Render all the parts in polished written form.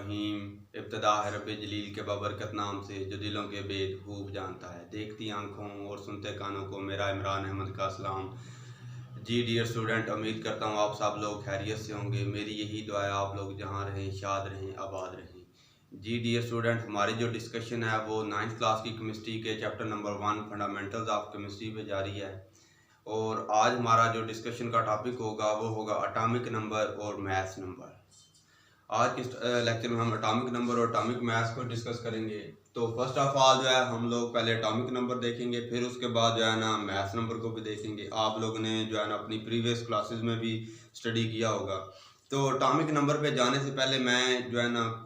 रहीम। इब्तदा है रब जलील के बाबरकत नाम से जो दिलों के भेद खूब जानता है। देखती आंखों और सुनते कानों को मेरा इमरान अहमद का सलाम। जी डियर स्टूडेंट, उम्मीद करता हूँ आप सब लोग खैरियत से होंगे। मेरी यही दुआ है आप लोग जहाँ रहें शाद रहें आबाद रहें। जी डियर स्टूडेंट, हमारी जो डिस्कशन है वो 9th क्लास की केमिस्ट्री के chapter number 1 fundamentals of chemistry पे जारी है। और आज हमारा जो डिस्कशन का टॉपिक होगा वो होगा एटॉमिक नंबर और मैथ्स नंबर। आज के लेक्चर में हम एटॉमिक नंबर और एटॉमिक मैथ्स को डिस्कस करेंगे। तो फर्स्ट ऑफ ऑल जो है हम लोग पहले एटॉमिक नंबर देखेंगे, फिर उसके बाद जो है ना मैथ्स नंबर को भी देखेंगे। आप लोगों ने जो है ना अपनी प्रीवियस क्लासेस में भी स्टडी किया होगा। तो एटॉमिक नंबर पे जाने से पहले मैं जो है ना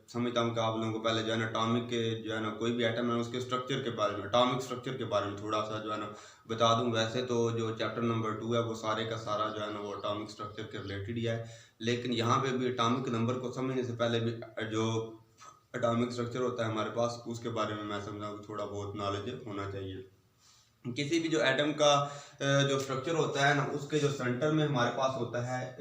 समझता हूँ कि आप लोगों को पहले जो है ना एटॉमिक के जो है ना कोई भी एटम है उसके स्ट्रक्चर के बारे में, एटॉमिक स्ट्रक्चर के बारे में थोड़ा सा जो है ना बता दूं। वैसे तो जो चैप्टर नंबर 2 है वो सारे का सारा जो है ना वो एटॉमिक स्ट्रक्चर के रिलेटेड ही है, लेकिन यहाँ पे भी एटॉमिक नंबर को समझने से पहले भी जो एटॉमिक स्ट्रक्चर होता है हमारे पास उसके बारे में मैं समझा थोड़ा बहुत नॉलेज होना चाहिए। किसी भी जो एटम का जो स्ट्रक्चर होता है ना उसके जो सेंटर में हमारे पास होता है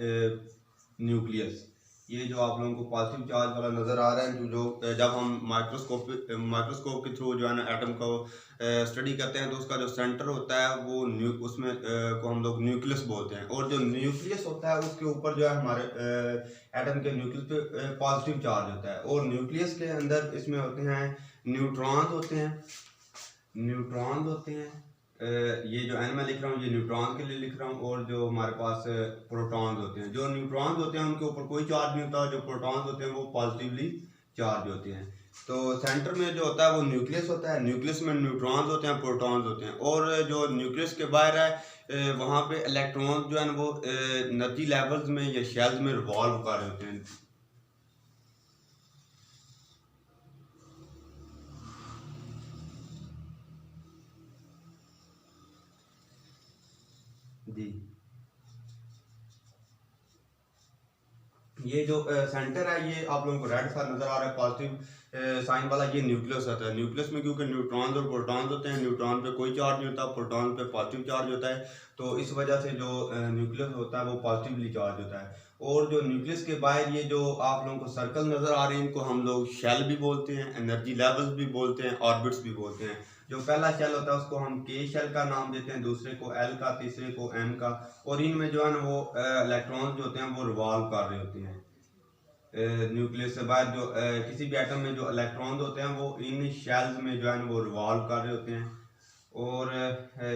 न्यूक्लियस। ये जो आप लोगों को पॉजिटिव चार्ज वाला नज़र आ रहा है, जो जब हम माइक्रोस्कोप के थ्रू जो है ना एटम को स्टडी करते हैं तो उसका जो सेंटर होता है वो उसमें को हम लोग न्यूक्लियस बोलते हैं। और जो न्यूक्लियस होता है उसके ऊपर जो है हमारे एटम के न्यूक्लियस पे पॉजिटिव चार्ज होता है। और न्यूक्लियस के अंदर इसमें होते हैं न्यूट्रॉन्स होते हैं। ये जो एन मैं लिख रहा हूँ ये न्यूट्रॉन के लिए लिख रहा हूँ। और जो हमारे पास प्रोटॉन्स होते हैं, जो न्यूट्रॉन्स होते हैं उनके ऊपर कोई चार्ज नहीं होता, जो प्रोटॉन्स होते हैं वो पॉजिटिवली चार्ज होते हैं। तो सेंटर में जो होता है वो न्यूक्लियस होता है, न्यूक्लियस में न्यूट्रॉन्स होते हैं, प्रोटॉन्स होते हैं। और जो न्यूक्लियस के बाहर है वहाँ पे इलेक्ट्रॉन्स जो है ना वो एनर्जी लेवल्स में या शेल्स में रिवॉल्व कर रहे होते हैं। जी, ये जो सेंटर है ये आप लोगों को रेड सा नजर आ रहा है पॉजिटिव साइन वाला, ये न्यूक्लियस होता है। न्यूक्लियस में क्योंकि न्यूट्रॉन्स और प्रोटॉन्स होते हैं, न्यूट्रॉन पे कोई चार्ज नहीं होता, प्रोटॉन पे पॉजिटिव चार्ज होता है, तो इस वजह से जो न्यूक्लियस होता है वो पॉजिटिवली चार्ज होता है। और जो न्यूक्लियस के बाहर ये जो आप लोगों को सर्कल नजर आ रहे हैं इनको हम लोग शेल भी बोलते हैं, एनर्जी लेवल्स भी बोलते हैं, ऑर्बिट्स भी बोलते हैं। जो पहला शेल होता है उसको हम के शेल का नाम देते हैं, दूसरे को एल का, तीसरे को एम का। और इनमें जो है ना वो इलेक्ट्रॉन्स जो होते हैं वो रिवॉल्व कर रहे होते हैं। न्यूक्लियस से बाहर जो किसी भी एटम में जो इलेक्ट्रॉन होते हैं वो इन शेल्स में जो है ना वो रिवॉल्व कर रहे होते हैं। और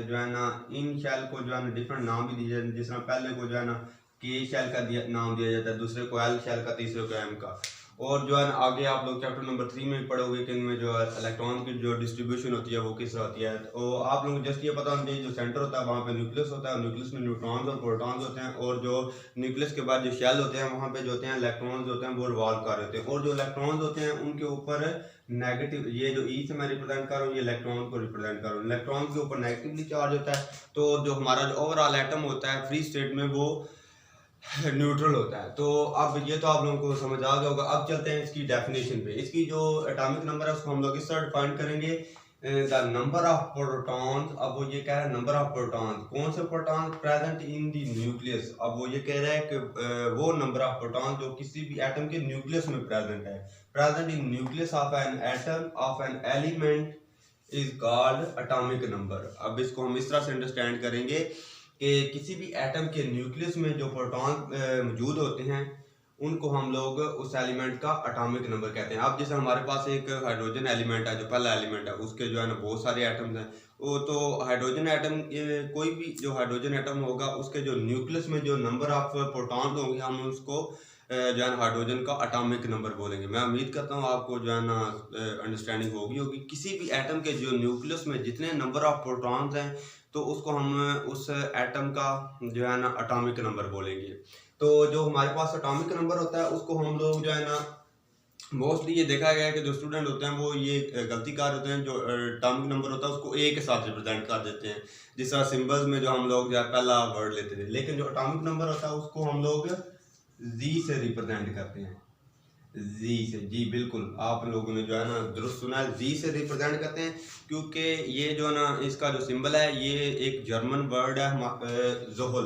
जो है ना इन शेल को जो है ना डिफरेंट नाम भी दिए जाते हैं। जिस तरह पहले को जो है ना के शेल का नाम दिया जाता है, दूसरे को एल शेल का, तीसरे को एम का। और जो है ना आगे आप लोग चैप्टर नंबर 3 में पढ़ोगे कि इनमें जो है इलेक्ट्रॉन की जो डिस्ट्रीब्यूशन होती है वो किस तरह होती है। तो आप लोगों को जस्ट ये पता होना चाहिए जो सेंटर होता है वहाँ पे न्यूक्लियस होता है, न्यूक्लियस में न्यूट्रॉन्स और प्रोटॉन्स होते हैं। और जो न्यूक्लियस के बाद जो शेल होते हैं वहाँ पे जो होते हैं इलेक्ट्रॉन्स होते हैं वो रिवॉल्व कर रहे होते हैं। और जो इलेक्ट्रॉन्स होते हैं उनके ऊपर नेगेटिव, ये जो ई से मैं रिप्रेजेंट कर रहा हूँ ये इलेक्ट्रॉन को रिप्रेजेंट कर रहा हूँ, इलेक्ट्रॉन के ऊपर नेगेटिवली चार्ज होता है। तो जो हमारा जो ओवरऑल एटम होता है फ्री स्टेट में वो न्यूट्रल होता है। तो अब ये तो आप लोगों को समझ आ गया होगा। अब चलते हैं इसकी डेफिनेशन पे। इसकी जो एटॉमिक नंबर है उसको हम लोग इस तरह डिफाइन करेंगे, द नंबर ऑफ प्रोटॉन्स। अब वो ये कह रहा है नंबर ऑफ प्रोटॉन्स, कौन से protons present in the nucleus. अब वो ये कह रहा है कि वो नंबर ऑफ प्रोटॉन्स जो किसी भी एटम के न्यूक्लियस में प्रेजेंट है, present in nucleus of an atom of an element is called atomic number. अब इसको हम इस तरह से अंडरस्टैंड करेंगे कि किसी भी एटम के न्यूक्लियस में जो प्रोटॉन मौजूद होते हैं उनको हम लोग उस एलिमेंट का एटॉमिक नंबर कहते हैं। अब जैसे हमारे पास एक हाइड्रोजन एलिमेंट है, जो पहला एलिमेंट है, उसके जो है ना बहुत सारे एटम्स हैं। वो तो हाइड्रोजन एटम, कोई भी जो हाइड्रोजन एटम होगा उसके जो न्यूक्लियस में जो नंबर ऑफ प्रोटॉन्स होंगे हम उसको जो है ना हाइड्रोजन का एटॉमिक नंबर बोलेंगे। मैं उम्मीद करता हूँ आपको जो है ना अंडरस्टैंडिंग होगी। किसी भी एटम के जो न्यूक्लियस में जितने नंबर ऑफ प्रोटॉन्स हैं तो उसको हम उस एटम का जो है ना एटॉमिक नंबर बोलेंगे। तो जो हमारे पास एटॉमिक नंबर होता है उसको हम लोग जो है ना मोस्टली ये देखा गया है कि जो स्टूडेंट होते हैं वो ये गलती कर होते हैं, जो एटॉमिक नंबर होता है उसको ए के साथ रिप्रेजेंट कर देते हैं। जिस तरह सिंबल्स में जो हम लोग जो है पहला वर्ड लेते थे, लेकिन जो एटॉमिक नंबर होता है उसको हम लोग जी से रिप्रेजेंट करते हैं। जी से, जी बिल्कुल, आप लोगों ने जो है ना दुरुस्त सुना है, जी से रिप्रेजेंट करते हैं, क्योंकि ये जो है ना इसका जो सिंबल है ये एक जर्मन वर्ड है जोहल,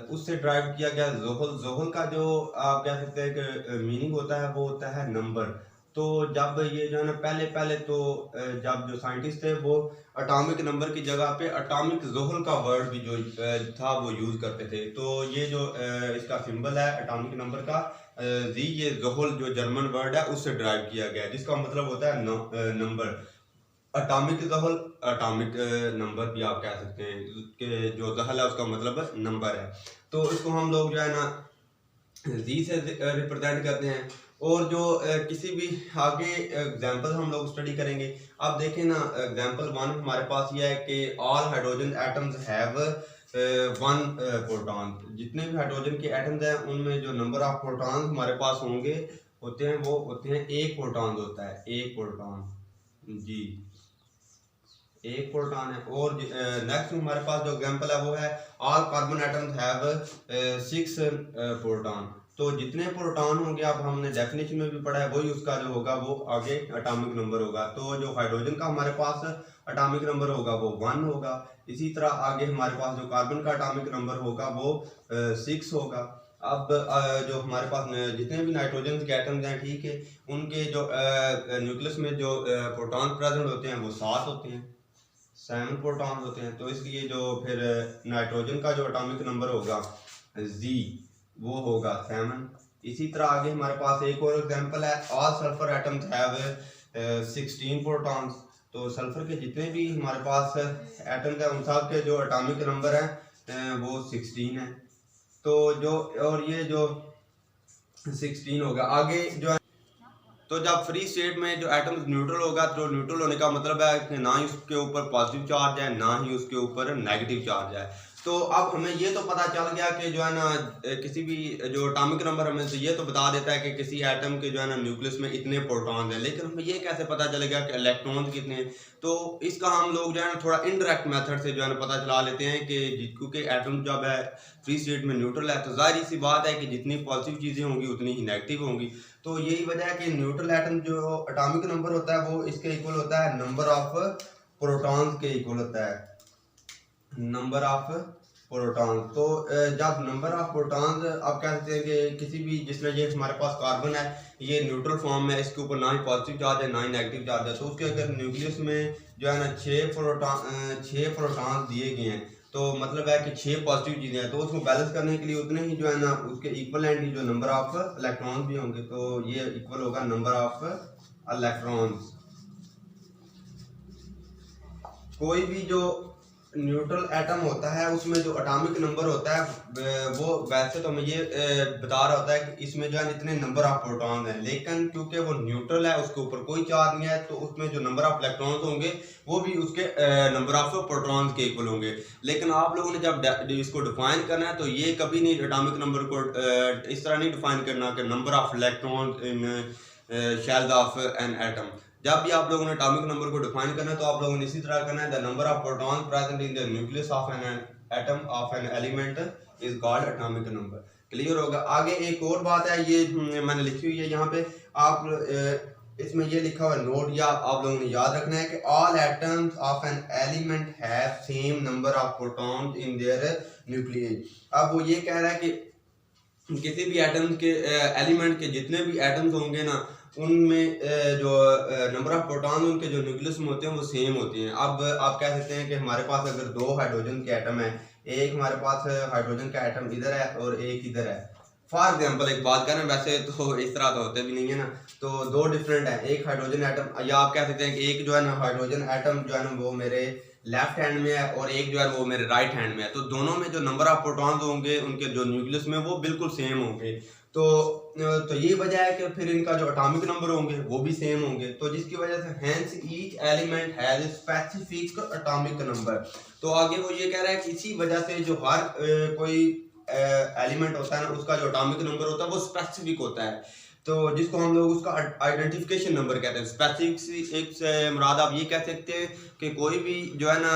उससे ड्राइव किया गया। जोहल, जोहल का जो आप कह सकते हैं कि मीनिंग होता है वो होता है नंबर। तो जब ये जो है ना पहले पहले तो जब जो साइंटिस्ट थे वो अटामिक नंबर की जगह पे अटामिक जोहल का वर्ड भी जो था वो यूज करते थे। तो ये जो इसका सिंबल है अटामिक नंबर का, जी ये जोहल जो जर्मन वर्ड है उससे ड्राइव किया गया है, जिसका मतलब होता है number. Atomic Johal, atomic number भी आप कह सकते हैं कि जो जहल है उसका मतलब नंबर है। तो इसको हम लोग जो है ना जी से रिप्रेजेंट करते हैं। और जो किसी भी आगे एग्जांपल हम लोग स्टडी करेंगे। आप देखें ना एग्जांपल वन हमारे पास ये है कि all hydrogen atoms have one proton. जितने भी हाइड्रोजन के एटम्स हैं उनमें जो नंबर ऑफ प्रोटॉन्स हमारे पास होंगे होते हैं वो होते हैं एक प्रोटॉन होता है, एक प्रोटॉन, जी एक प्रोटॉन है। और नेक्स्ट हमारे पास जो एग्जांपल है वो है all carbon atoms have 6 proton. तो जितने प्रोटॉन होंगे, अब हमने डेफिनेशन में भी पढ़ा है, वही उसका जो होगा वो आगे एटॉमिक नंबर होगा। तो जो हाइड्रोजन का हमारे पास एटॉमिक नंबर होगा वो 1 होगा। इसी तरह आगे हमारे पास जो कार्बन का एटॉमिक नंबर होगा वो 6 होगा। अब जो हमारे पास जितने भी नाइट्रोजन के एटम्स हैं, ठीक है, उनके जो न्यूक्लियस में जो प्रोटॉन प्रेजेंट होते हैं वो 7 होते हैं, 7 प्रोटॉन होते हैं। तो इसलिए जो फिर नाइट्रोजन का जो एटॉमिक नंबर होगा जी वो होगा 7। इसी तरह आगे हमारे पास एक और एग्जांपल है all sulphur atoms have 16 protons. तो सल्फर के जितने भी हमारे पास एटम्स हैं उन सब के जो एटॉमिक नंबर है वो 16 है। तो जो और ये जो 16 होगा आगे जो है। तो जब फ्री स्टेट में जो एटम न्यूट्रल होगा, तो न्यूट्रल होने का मतलब है कि ना ही उसके ऊपर पॉजिटिव चार्ज है ना ही उसके ऊपर नेगेटिव चार्ज है। तो अब हमें ये तो पता चल गया कि जो है ना किसी भी जो एटॉमिक नंबर हमें तो ये तो बता देता है कि किसी एटम के जो है ना न्यूक्लियस में इतने प्रोटॉन्स हैं, लेकिन हमें ये कैसे पता चलेगा कि इलेक्ट्रॉन्स कितने हैं। तो इसका हम लोग जो है ना थोड़ा इनडायरेक्ट मेथड से जो है ना पता चला लेते हैं कि क्योंकि एटम जब है फ्री स्टेट में न्यूट्रल है तो जाहिर सी बात है कि जितनी पॉजिटिव चीज़ें होंगी उतनी ही नेगेटिव होंगी। तो यही वजह है कि न्यूट्रल एटम जो एटॉमिक नंबर होता है वो इसके इक्वल होता है नंबर ऑफ प्रोटॉन्स के इक्वल होता है, नंबर ऑफ प्रोटॉन। तो जब नंबर ऑफ प्रोटॉन्स आप कह सकते हैं कि किसी भी जिसमें ये हमारे पास कार्बन है ये न्यूट्रल फॉर्म में, इसके ऊपर ना ही पॉजिटिव चार्ज है ना ही नेगेटिव चार्ज है, तो उसके अगर न्यूक्लियस में जो है ना 6 प्रोटॉन दिए गए हैं तो मतलब है कि 6 पॉजिटिव चीज़ें हैं, तो उसको बैलेंस करने के लिए उतने ही जो है ना उसके इक्वलेंट ही जो नंबर ऑफ इलेक्ट्रॉन्स भी होंगे। तो ये इक्वल होगा नंबर ऑफ इलेक्ट्रॉन्स। कोई भी जो न्यूट्रल एटम होता है उसमें जो एटॉमिक नंबर होता है वो वैसे तो हमें ये बता रहा होता है कि इसमें जो है इतने नंबर ऑफ प्रोटॉन्स हैं, लेकिन क्योंकि वो न्यूट्रल है उसके ऊपर कोई चार्ज नहीं है तो उसमें जो नंबर ऑफ इलेक्ट्रॉन्स होंगे वो भी उसके नंबर ऑफ प्रोटॉन्स के इक्वल होंगे। लेकिन आप लोगों ने जब इसको डिफाइन करना है तो ये कभी नहीं एटॉमिक नंबर को इस तरह नहीं डिफाइन करना कि number of electrons in shells of an atom. जब भी आप लोगों ने एटॉमिक नंबर को डिफाइन करना है तो आप लोगों ने इसी तरह करना है the number of protons present in the nucleus of an atom of an element is called atomic number. Clear होगा। आगे एक और बात है, ये मैंने लिखी हुई है यहाँ पे, आप इसमें ये लिखा हुआ नोट या आप लोगों ने याद रखना है कि all atoms of an element have same number of protons in their nucleus. अब वो ये कह रहा है कि किसी भी एटम के एलिमेंट के जितने भी एटम्स होंगे ना उनमें जो नंबर ऑफ प्रोटॉन उनके जो न्यूक्लियस में होते हैं वो सेम होती हैं। अब आप कह सकते हैं कि हमारे पास अगर 2 हाइड्रोजन के एटम है, एक हमारे पास हाइड्रोजन का एटम इधर है और एक इधर है, फॉर एग्जांपल एक बात करें, वैसे तो इस तरह तो होते भी नहीं है ना, तो 2 डिफरेंट है, एक हाइड्रोजन एटम, या आप कह सकते हैं कि एक जो है ना हाइड्रोजन एटम जो है ना वो मेरे लेफ्ट हैंड में है और एक जो है वो मेरे राइट हैंड में है, तो दोनों में जो नंबर ऑफ प्रोटॉन्स होंगे उनके जो न्यूक्लियस में वो बिल्कुल सेम होंगे। तो ये वजह है कि फिर इनका जो एटॉमिक नंबर होंगे वो भी सेम होंगे, तो जिसकी वजह से hence each element has specific atomic number. तो आगे वो ये कह रहा है कि इसी वजह से जो हर कोई एलिमेंट होता है ना उसका जो एटॉमिक नंबर होता है वो स्पेसिफिक होता है। तो जिसको हम लोग उसका आइडेंटिफिकेशन नंबर कहते हैं। स्पेसिफिक एक से मुराद आप ये कह सकते हैं कि कोई भी जो है ना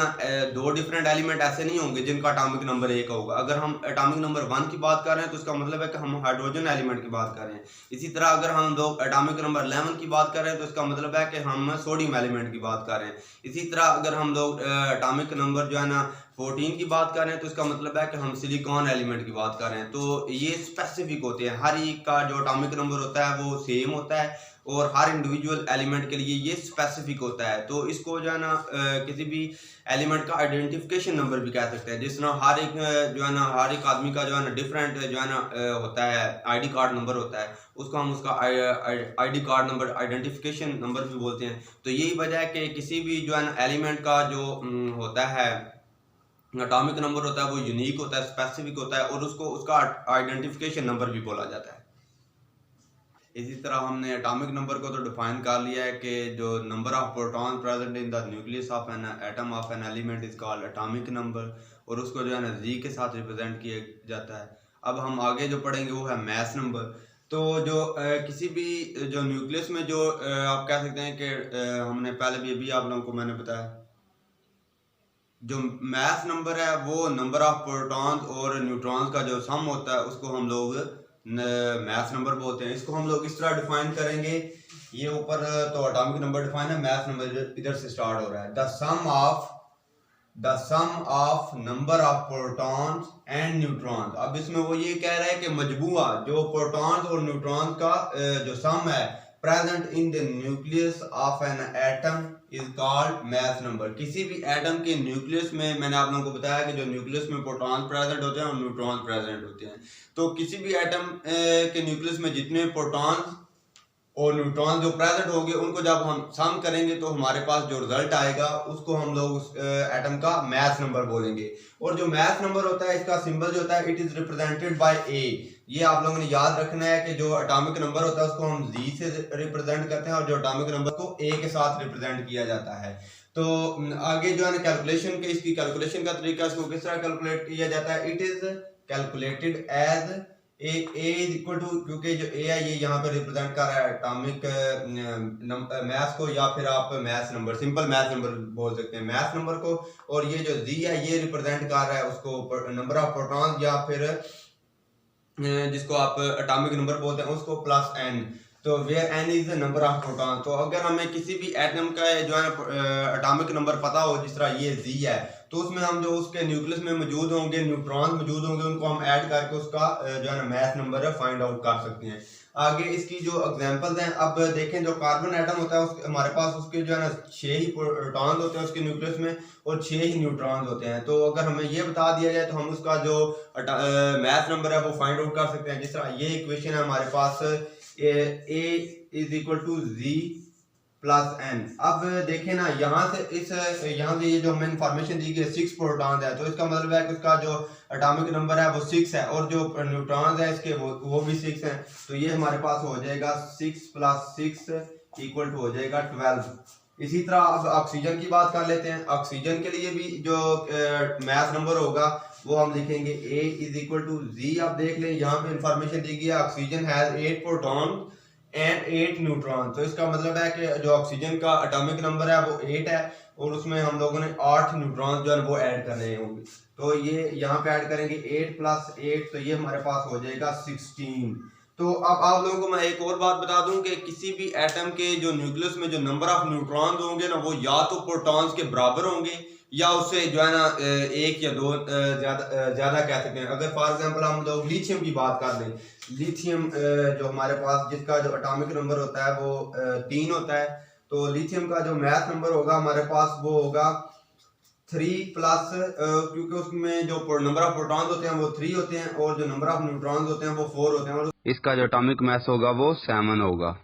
दो डिफरेंट एलिमेंट ऐसे नहीं होंगे जिनका एटॉमिक नंबर एक होगा। अगर हम एटॉमिक नंबर 1 की बात कर रहे हैं तो इसका मतलब है कि हम हाइड्रोजन एलिमेंट की बात कर रहे हैं। इसी तरह अगर हम लोग एटॉमिक नंबर 11 की बात कर रहे हैं तो इसका मतलब है कि हम सोडियम एलिमेंट की बात कर रहे हैं। इसी तरह अगर हम लोग एटॉमिक नंबर जो है ना 14 की बात कर रहे हैं तो इसका मतलब है कि हम सिलिकॉन एलिमेंट की बात कर रहे हैं। तो ये स्पेसिफिक होते हैं, हर एक का जो एटॉमिक नंबर होता है वो सेम होता है और हर इंडिविजुअल एलिमेंट के लिए ये स्पेसिफिक होता है। तो इसको जो है ना किसी भी एलिमेंट का आइडेंटिफिकेशन नंबर भी कह सकते हैं। जिस तरह हर एक जो है ना हर एक आदमी का जो है ना डिफरेंट जो है ना होता है आईडी कार्ड नंबर होता है, उसको हम उसका ID card number identification number भी बोलते हैं। तो यही वजह है कि किसी भी जो है ना एलिमेंट का जो होता है एटॉमिक नंबर होता है वो यूनिक होता है, स्पेसिफिक होता है और उसको उसका आइडेंटिफिकेशन नंबर भी बोला जाता है। इसी तरह हमने एटॉमिक नंबर को तो डिफाइन कर लिया है कि जो number of proton present in the nucleus of an atom of an element is called atomic number और उसको जो है ना जी के साथ रिप्रेजेंट किया जाता है। अब हम आगे जो पढ़ेंगे वो है मैस नंबर। तो जो किसी भी जो न्यूक्लियस में जो आप कह सकते हैं कि हमने पहले भी अभी आप लोगों को मैंने बताया, जो मैस नंबर है वो नंबर ऑफ प्रोटॉन्स और न्यूट्रॉन्स का जो सम होता है उसको हम लोग मैस नंबर बोलते हैं। इसको हम लोग इस तरह डिफाइन करेंगे, ये ऊपर तो एटॉमिक नंबर डिफाइन है, मैस नंबर इधर से स्टार्ट हो रहा है। The sum of number of protons and neutrons. अब इसमें वो ये कह रहा है कि मजबूआ जो प्रोटॉन्स और न्यूट्रॉन्स का जो सम है present in the nucleus of an atom is called mass number. किसी भी एटम के न्यूक्लियस में, मैंने आप लोगों को बताया कि जो न्यूक्लियस में प्रोटॉन प्रेजेंट होते हैं और न्यूट्रॉन प्रेजेंट होते हैं, तो किसी भी एटम के न्यूक्लियस में जितने प्रोटॉन और न्यूट्रॉन जो प्रेजेंट होंगे उनको जब हम सम करेंगे तो हमारे पास जो रिजल्ट आएगा उसको हम लोग उस एटम का मैस नंबर बोलेंगे। और जो मैस नंबर होता है इसका सिंबल जो होता है इट इज रिप्रेजेंटेड बाय ए। ये आप लोगों ने याद रखना है कि जो एटॉमिक नंबर होता है उसको हम जी से रिप्रेजेंट करते हैं और जो एटॉमिक नंबर को ए के साथ रिप्रेजेंट किया जाता है। तो आगे जो है ना कैलकुलेशन के, इसकी कैलकुलेशन का तरीका, इसको किस तरह कैलकुलेट किया जाता है, it is calculated as A is equal to, क्योंकि जो ए है ये यहाँ पे रिप्रेजेंट कर रहा है एटॉमिक मैस को, या फिर आप mass number, simple mass number बोल सकते हैं मैस नंबर को, और ये जो जी है ये रिप्रेजेंट कर रहा है उसको नंबर ऑफ प्रोटॉन या फिर जिसको आप एटॉमिक नंबर बोलते हैं उसको प्लस एन। तो where N is the number of proton. तो अगर हमें किसी भी एटम का जो है एटॉमिक नंबर पता हो, जिस तरह ये जी है, तो उसमें हम जो उसके न्यूक्लियस में मौजूद होंगे न्यूट्रॉन मौजूद होंगे उनको हम ऐड करके उसका जो है ना मैस नंबर है फाइंड आउट कर सकते हैं। आगे इसकी जो एग्जांपल्स हैं, अब देखें जो कार्बन एटम होता है उसके हमारे पास उसके जो है ना 6 ही प्रोटॉन्स होते हैं उसके न्यूक्लियस में और 6 ही न्यूट्रॉन्स होते हैं। तो अगर हमें ये बता दिया जाए तो हम उसका जो मैस नंबर है वो फाइंड आउट कर सकते हैं। जिस तरह ये इक्वेशन है हमारे पास A is equal to G plus N. अब देखें ना यहाँ से ये जो हमें इंफॉर्मेशन दी गई 6 प्रोटॉन्स है, तो इसका मतलब है कि उसका जो एटॉमिक नंबर है वो 6 है और जो न्यूट्रॉन्स है इसके वो भी 6 हैं। तो ये हमारे पास हो जाएगा 6 + 6 इक्वल टू हो जाएगा 12। इसी तरह अब ऑक्सीजन की बात कर लेते हैं। ऑक्सीजन के लिए भी जो मैस नंबर होगा वो हम लिखेंगे ए इज इक्वल टू जी। आप देख लें यहाँ पे इंफॉर्मेशन दी गई है oxygen has 8 proton and 8 neutron. तो इसका मतलब है कि जो ऑक्सीजन का एटॉमिक नंबर है वो 8 है और उसमें हम लोगों ने 8 न्यूट्रॉन जो है वो ऐड करने होंगे। तो ये यहाँ पे ऐड करेंगे 8 + 8, तो ये हमारे पास हो जाएगा 16। तो अब आप लोगों को मैं एक और बात बता दूं कि किसी भी एटम के जो न्यूक्लियस में जो नंबर ऑफ न्यूट्रॉन्स होंगे ना वो या तो प्रोटॉन्स के बराबर होंगे या उससे जो है ना 1 या 2 ज्यादा कह सकते हैं। अगर फॉर एग्जांपल हम लोग लिथियम की बात कर लें, लिथियम जो हमारे पास जिसका जो एटॉमिक नंबर होता है वो 3 होता है, तो लिथियम का जो मैस नंबर होगा हमारे पास वो होगा 3 प्लस, क्योंकि उसमें जो नंबर ऑफ प्रोटॉन्स होते हैं वो 3 होते हैं और जो नंबर ऑफ न्यूट्रॉन्स होते हैं वो 4 होते हैं और इसका जो एटॉमिक मैस होगा वो 7 होगा।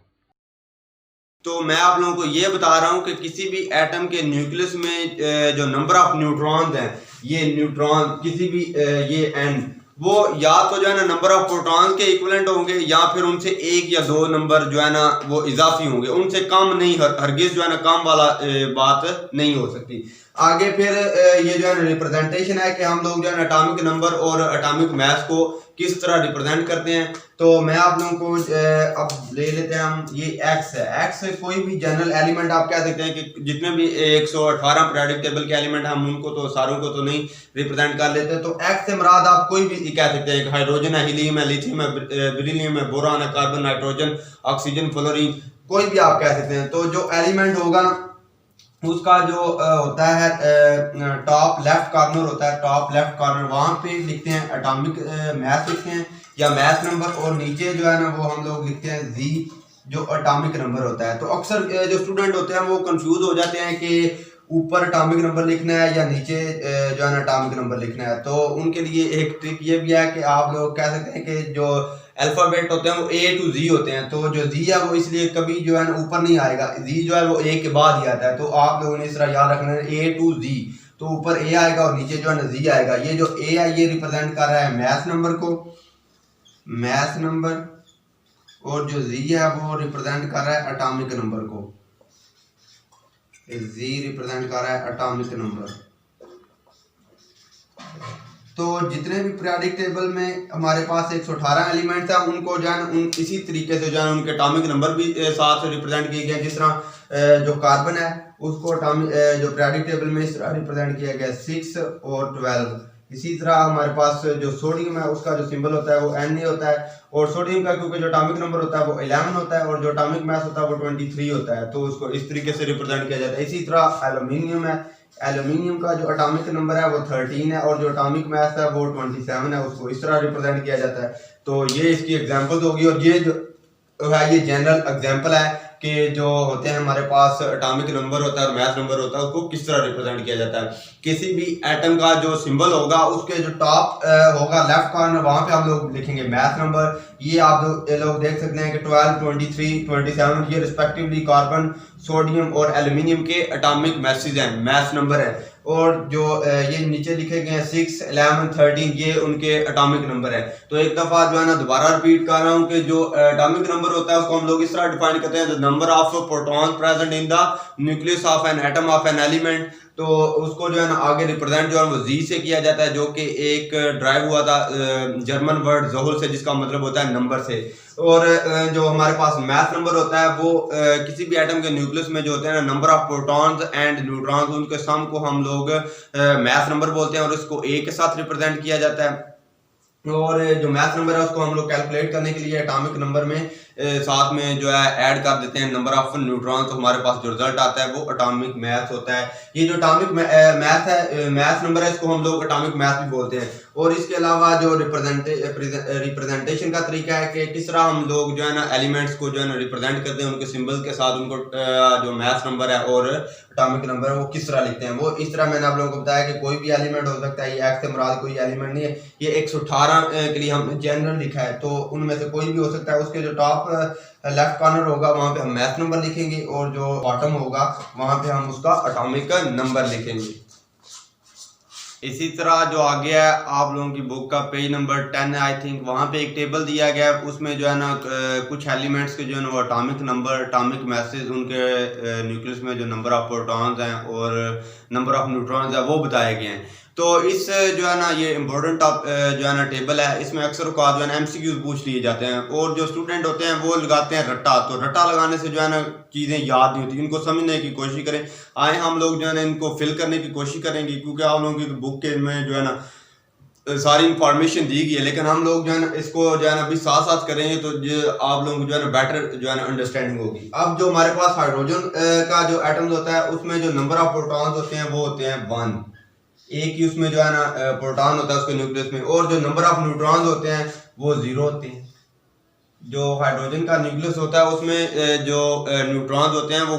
तो मैं आप लोगों को ये बता रहा हूँ कि किसी भी एटम के न्यूक्लियस में जो नंबर ऑफ न्यूट्रॉन्स हैं, ये न्यूट्रॉन किसी भी ये एन वो या तो जो है ना नंबर ऑफ प्रोटॉन्स के इक्विवेलेंट होंगे या फिर उनसे 1 या 2 नंबर जो है ना वो इजाफी होंगे, उनसे कम नहीं, हरगिज जो है ना कम वाला बात नहीं हो सकती। आगे फिर ये जो है ना रिप्रेजेंटेशन है कि हम लोग जो है ना एटॉमिक नंबर और एटॉमिक मैस को किस तरह रिप्रेजेंट करते हैं। तो मैं आप लोगों को अब ले लेते हैं हम, ये एक्स है। एक्स कोई भी जनरल एलिमेंट आप कह सकते हैं कि जितने भी 118 पीरियोडिक टेबल के एलिमेंट हम उनको तो सारों को तो नहीं रिप्रेजेंट कर लेते। तो एक्स से मुराद आप कोई भी कह सकते हैं, हाइड्रोजन है, हीलियम है, लिथियम है, बेरिलियम है, बोरान है, कार्बन, नाइट्रोजन, ऑक्सीजन, फ्लोरीन, कोई भी आप कह सकते हैं। तो जो एलिमेंट होगा उसका जो होता है टॉप लेफ्ट कॉर्नर होता है, टॉप लेफ्ट कॉर्नर, वहां पे लिखते हैं एटॉमिक मास लिखते हैं या मास नंबर, और नीचे जो है ना वो हम लोग लिखते हैं जी, जो एटॉमिक नंबर होता है। तो अक्सर जो स्टूडेंट होते हैं वो कंफ्यूज हो जाते हैं कि ऊपर एटॉमिक नंबर लिखना है या नीचे जो है ना एटॉमिक नंबर लिखना है। तो उनके लिए एक ट्रिक ये भी है कि आप लोग कह सकते हैं कि जो अल्फाबेट होते हैं वो ए टू जी होते हैं। तो जो जी है वो इसलिए कभी जो है ना ऊपर नहीं आएगा, जी जो है वो ए के बाद ही आता है। तो आप लोगों ने इस तरह याद रखना है, ए टू जी, तो ऊपर ए आएगा और नीचे जो है ना जी आएगा। ये जो ए है ये रिप्रेजेंट कर रहा है मैथ नंबर को, मैथ नंबर, और जो जी है वो रिप्रेजेंट कर रहा है एटॉमिक नंबर को, जी रिप्रेजेंट कर रहा है एटॉमिक नंबर। तो जितने भी पीरियोडिक टेबल में हमारे पास 118 एलिमेंट्स हैं उनको जो है उन इसी तरीके से जो है उनके एटॉमिक नंबर भी साथ रिप्रेजेंट किए गए। जिस तरह जो कार्बन है उसको जो पीरियोडिक टेबल में इस तरह रिप्रेजेंट किया गया 6 और 12। इसी तरह हमारे पास जो सोडियम है उसका जो सिंबल होता है वो Na होता है, और सोडियम का क्योंकि जो एटॉमिक नंबर होता है वो 11 होता है और जो एटॉमिक मास होता है वो 23 होता है। तो उसको इस तरीके से रिप्रेजेंट किया जाता है। इसी तरह एल्यूमिनियम है, एल्यूमिनियम का जो एटॉमिक नंबर है वो 13 है और जो एटॉमिक मास है वो 27 है, उसको इस तरह रिप्रेजेंट किया जाता है। तो ये इसकी एग्जांपल्स होगी, और ये जो है ये जनरल एग्जांपल है कि जो होते हैं हमारे पास एटॉमिक नंबर होता है और मास नंबर होता है उसको किस तरह रिप्रेजेंट किया जाता है। किसी भी एटम का जो सिंबल होगा उसके जो टॉप होगा लेफ्ट कॉर्नर, वहां पे हम लोग लिखेंगे मास नंबर। ये आप लोग देख सकते हैं कि 12, 23, 27 ये रिस्पेक्टिवली कार्बन, सोडियम और एल्यूमिनियम के एटॉमिक मैसेज हैं, मास नंबर है। और जो ये नीचे लिखे गए हैं 6, 11, 13 ये उनके एटॉमिक नंबर है। तो एक दफा जो है ना दोबारा रिपीट कर रहा हूँ कि जो एटॉमिक नंबर होता है उसको हम लोग इस तरह डिफाइन करते हैं, the number of protons present in the nucleus of an atom of an element. तो उसको जो है ना आगे रिप्रेजेंट जो है वो जी से किया जाता है, जो कि एक ड्राइव हुआ था जर्मन वर्ड ज़ोहल से, जिसका मतलब होता है नंबर से। और जो हमारे पास मैथ नंबर होता है वो किसी भी एटम के न्यूक्लियस में जो होते हैं number of protons and neutrons, उनके सम को हम लोग मैथ नंबर बोलते हैं और इसको ए के साथ रिप्रेजेंट किया जाता है। और जो मैथ नंबर है उसको हम लोग कैलकुलेट करने के लिए एटॉमिक नंबर में साथ में जो है ऐड कर देते हैं नंबर ऑफ न्यूट्रॉन। तो हमारे पास जो रिजल्ट आता है वो एटॉमिक मैथ होता है। ये जो एटॉमिक मैथ है, मैथ नंबर है, इसको हम लोग एटॉमिक मैथ भी बोलते हैं। और इसके अलावा जो रिप्रेजेंटेशन का तरीका है कि किस तरह हम लोग जो है ना एलिमेंट्स को जो है ना रिप्रेजेंट करते हैं उनके सिंबल्स के साथ, उनको जो मैथ नंबर है और एटॉमिक नंबर है वो किस तरह लिखते हैं। वो इस तरह मैंने आप लोगों को बताया कि कोई भी एलिमेंट हो सकता है, ये एक्स से मुराद कोई एलिमेंट नहीं है, ये 118 के लिए हमने जनरल लिखा है, तो उनमें से कोई भी हो सकता है। उसके जो टॉप लेफ्ट कॉर्नर होगा वहां पे हम मैथ नंबर लिखेंगे और जो बॉटम होगा वहां पे हम उसका एटॉमिक नंबर लिखेंगे। इसी तरह जो आगे है आप लोगों की बुक का पेज नंबर 10 है आई थिंक, वहाँ पे एक टेबल दिया गया है, उसमें जो है ना कुछ एलिमेंट्स के जो है ना वो एटॉमिक नंबर, एटॉमिक मैसेज, उनके न्यूक्लियस में जो नंबर ऑफ प्रोटॉन्स हैं और नंबर ऑफ न्यूट्रॉन्स हैं वो बताए गए हैं। तो इस जो है ना ये इम्पोर्टेंट जो है ना टेबल है, इसमें अक्सर जो है ना MCQs पूछ लिए जाते हैं और जो स्टूडेंट होते हैं वो लगाते हैं रट्टा। तो रट्टा लगाने से जो है ना चीज़ें याद नहीं होती, इनको समझने की कोशिश करें। आए हम लोग जो है ना इनको फिल करने की कोशिश करेंगे, क्योंकि आप लोगों की बुक के में जो है ना सारी इंफॉर्मेशन दी गई है, लेकिन हम लोग जो है ना इसको जो है ना अभी साथ साथ करेंगे तो आप लोगों को जो है ना बेटर जो है ना अंडरस्टैंडिंग होगी। अब जो हमारे पास हाइड्रोजन का जो एटम्स होता है उसमें जो नंबर ऑफ प्रोटॉन्स होते हैं वो होते हैं 1, एक ही उसमें जो है ना प्रोटॉन होता है उसके न्यूक्लियस में, और जो नंबर ऑफ न्यूट्रॉन्स होते हैं वो 0 होते हैं। जो हाइड्रोजन का न्यूक्लियस होता है उसमें जो न्यूट्रॉन्स होते हैं वो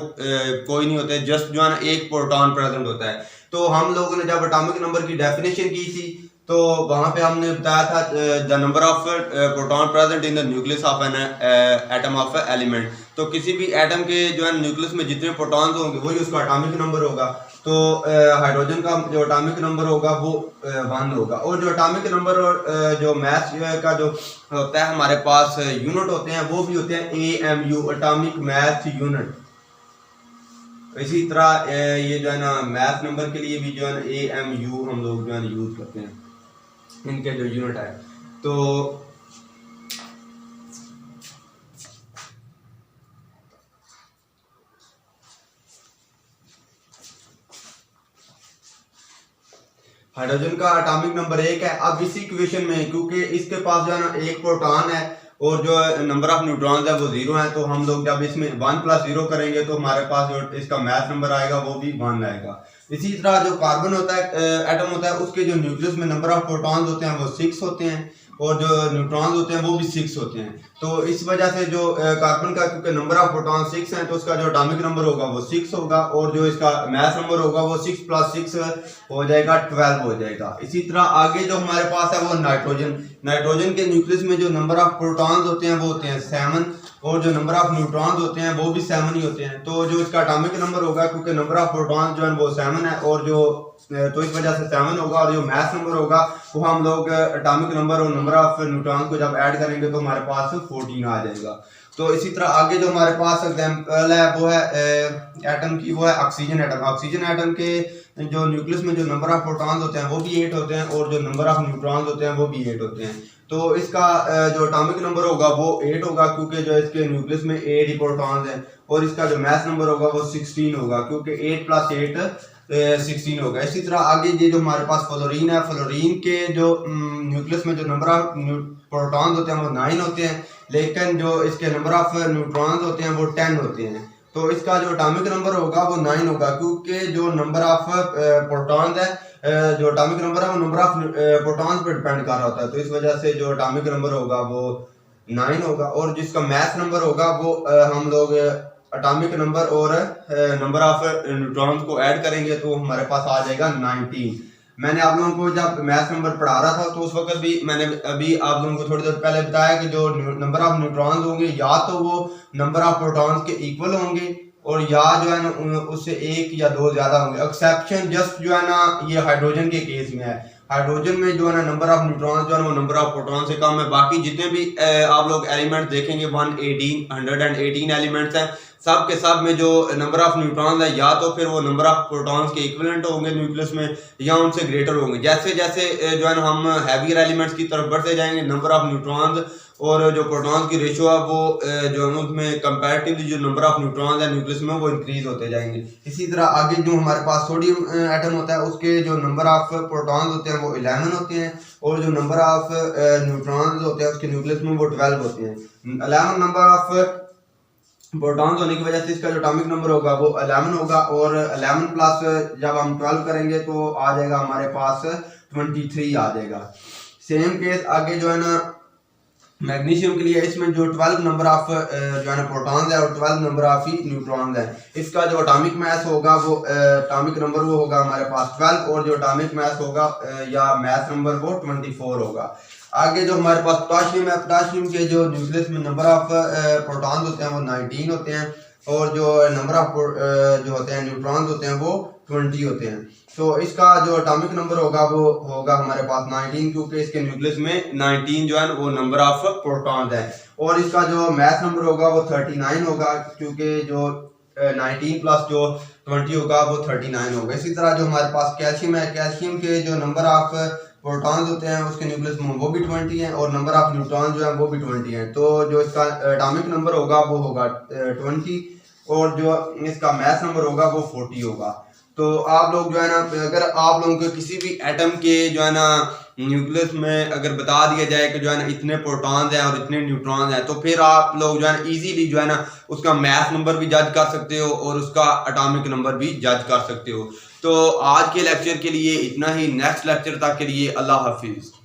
कोई नहीं होते, जस्ट जो है ना एक प्रोटॉन प्रेजेंट होता है। तो हम लोगों ने जब एटॉमिक नंबर की डेफिनेशन की थी तो वहां पे हमने बताया था the number of proton present in the nucleus of an atom of element. तो किसी भी एटम के जो है न्यूक्लियस में जितने प्रोटॉन्स होंगे वही उसका एटॉमिक नंबर होगा। तो हाइड्रोजन का जो एटॉमिक नंबर होगा वो 1 होगा। और जो एटॉमिक नंबर और जो मैथ का जो होता है हमारे पास यूनिट होते हैं वो भी होते हैं AMU, एटॉमिक मैथ यूनिट। इसी तरह ये जो है ना मैथ नंबर के लिए भी जो है ना AMU हम लोग जो है ना यूज करते हैं, इनके जो यूनिट है। तो हाइड्रोजन का एटॉमिक नंबर 1 है। अब इसी इक्वेशन में क्योंकि इसके पास जो है ना एक प्रोटॉन है और जो नंबर ऑफ न्यूट्रॉन्स है वो 0 है, तो हम लोग जब इसमें 1 + 0 करेंगे तो हमारे पास जो इसका मैथ नंबर आएगा वो भी 1 आएगा। इसी तरह जो कार्बन होता है एटम होता है, उसके जो न्यूक्लियस में नंबर ऑफ प्रोटॉन्स होते हैं वो 6 होते हैं और जो न्यूट्रॉन्स होते हैं वो भी 6 होते हैं। तो इस वजह से जो कार्बन का क्योंकि नंबर ऑफ प्रोटॉन 6 हैं तो उसका जो एटॉमिक नंबर होगा वो 6 होगा और जो इसका मैथ नंबर होगा वो 6 + 6 हो जाएगा 12 हो जाएगा। इसी तरह आगे जो हमारे पास है वो नाइट्रोजन के न्यूक्लियस में जो नंबर ऑफ प्रोटॉन्स होते हैं वो होते हैं 7 और जो नंबर ऑफ न्यूट्रॉन्स होते हैं वो भी 7 ही होते हैं। तो जो इसका एटॉमिक नंबर होगा क्योंकि नंबर ऑफ प्रोटॉन्स जो है वो 7 है और जो तो इस वजह से 7 होगा और जो मैथ नंबर होगा वो हम लोग एटॉमिक नंबर और नंबर ऑफ न्यूट्रॉन्स को जब ऐड करेंगे तो हमारे पास 14 आ जाएगा। तो इसी तरह आगे जो हमारे पास एग्जांपल है वो है एटम की, वो है ऑक्सीजन एटम। ऑक्सीजन एटम के जो न्यूक्लियस में जो नंबर ऑफ प्रोटॉन्स होते हैं वो भी 8 होते हैं और जो नंबर ऑफ न्यूट्रॉन्स होते हैं वो भी 8 होते हैं। तो इसका जो एटॉमिक नंबर होगा वो 8 होगा क्योंकि जो इसके न्यूक्लियस में 8 ही प्रोटॉन्स हैं और इसका जो मैथ नंबर होगा वो 16 होगा क्योंकि 8 + 8 16 होगा। इसी तरह आगे ये जो हमारे पास फ्लोरीन है, फ्लोरीन के जो न्यूक्लियस में जो नंबर ऑफ प्रोटॉन्स होते हैं वो 9 होते हैं लेकिन जो इसके नंबर ऑफ न्यूट्रॉन्स होते हैं वो 10 होते हैं। तो इसका जो एटॉमिक नंबर होगा वो 9 होगा क्योंकि जो नंबर ऑफ प्रोटॉन्स है, जो एटॉमिक नंबर है वो नंबर ऑफ प्रोटॉन्स पर डिपेंड कर रहा होता है। तो इस वजह से जो एटॉमिक नंबर होगा वो 9 होगा और जिसका मैथ नंबर होगा वो हम लोग एटॉमिक नंबर और नंबर ऑफ न्यूट्रॉन्स को ऐड करेंगे तो हमारे पास आ जाएगा 19। मैंने आप लोगों को जब मैथ नंबर पढ़ा रहा था तो उस वक्त भी मैंने अभी आप लोगों को थोड़ी देर पहले बताया कि जो नंबर ऑफ न्यूट्रॉन्स होंगे या तो वो नंबर ऑफ प्रोटॉन्स के इक्वल होंगे और या जो है ना उससे 1 या 2 ज्यादा होंगे। एक्सेप्शन जस्ट जो है ना ये हाइड्रोजन के केस में है। हाइड्रोजन में जो है ना नंबर ऑफ न्यूट्रॉन्स जो है ना वो नंबर ऑफ प्रोटॉन से कम है। बाकी जितने भी आप लोग एलिमेंट देखेंगे 118 एलिमेंट्स हैं, सब के सब में जो नंबर ऑफ न्यूट्रॉन्स है या तो फिर वो नंबर ऑफ प्रोटॉन्स के इक्विवेलेंट होंगे न्यूक्लियस में या उनसे ग्रेटर होंगे। जैसे जैसे जो है ना हम हैवियर एलिमेंट्स की तरफ बढ़ते जाएंगे नंबर ऑफ न्यूट्रॉन्स और जो प्रोटॉन्स की रेशो है वो जो है उसमें कंपैरेटिवली जो नंबर ऑफ न्यूट्रॉन्स है न्यूक्लियस में वो इंक्रीज होते जाएंगे। इसी तरह आगे जो हमारे पास सोडियम एटम होता है उसके जो नंबर ऑफ प्रोटॉन्स होते हैं वो 11 होते हैं और जो नंबर ऑफ न्यूट्रॉन्स होते हैं उसके न्यूक्लियस में वो 12 होते हैं। 11 नंबर ऑफ प्रोटॉन्स होने की वजह से इसका जो एटॉमिक नंबर होगा वो 11 होगा और 11 प्लस जब हम 12 करेंगे तो आ जाएगा हमारे पास 23 आ जाएगा। सेम केस आगे जो है ना मैग्नीशियम के लिए, इसमें जो 12 नंबर ऑफ जो है ना प्रोटॉन्स है और 12 नंबर ऑफ ही न्यूट्रॉन्स है। इसका जो एटॉमिक मास होगा वो एटॉमिक नंबर वो होगा हमारे पास 12 और जो एटॉमिक मास होगा या मास नंबर वो 24 होगा। आगे जो हमारे पास पोटाशियम है, पोटाशियम के जो न्यूक्लियस में नंबर ऑफ प्रोटॉन्स होते हैं वो 19 होते हैं और जो नंबर ऑफ जो होते हैं न्यूट्रॉन्स होते हैं वो 20 होते हैं। तो इसका जो एटॉमिक नंबर होगा वो होगा हमारे पास 19 क्योंकि इसके न्यूक्लियस में 19 जो है वो नंबर ऑफ प्रोटॉन्स है और इसका जो मास नंबर होगा वो 39 होगा क्योंकि जो 19 प्लस जो 20 होगा वो 39 होगा। इसी तरह जो हमारे पास कैल्शियम है, कैल्शियम के जो नंबर ऑफ प्रोटॉन्स होते हैं उसके न्यूक्लियस में वो भी 20 हैं और नंबर ऑफ न्यूट्रॉन्स जो है वो भी 20 हैं। तो जो इसका एटॉमिक नंबर होगा वो होगा 20 और जो इसका मास नंबर होगा वो 40 होगा। तो आप लोग जो है ना अगर आप लोगों को किसी भी एटम के जो है ना न्यूक्लियस में अगर बता दिया जाए कि जो है ना इतने प्रोटॉन्स हैं और इतने न्यूट्रॉन्स हैं तो फिर आप लोग जो है ना इजीली जो है ना उसका मास नंबर भी जज कर सकते हो और उसका एटॉमिक नंबर भी जज कर सकते हो। तो आज के लेक्चर के लिए इतना ही। नेक्स्ट लेक्चर तक के लिए अल्लाह हाफिज़।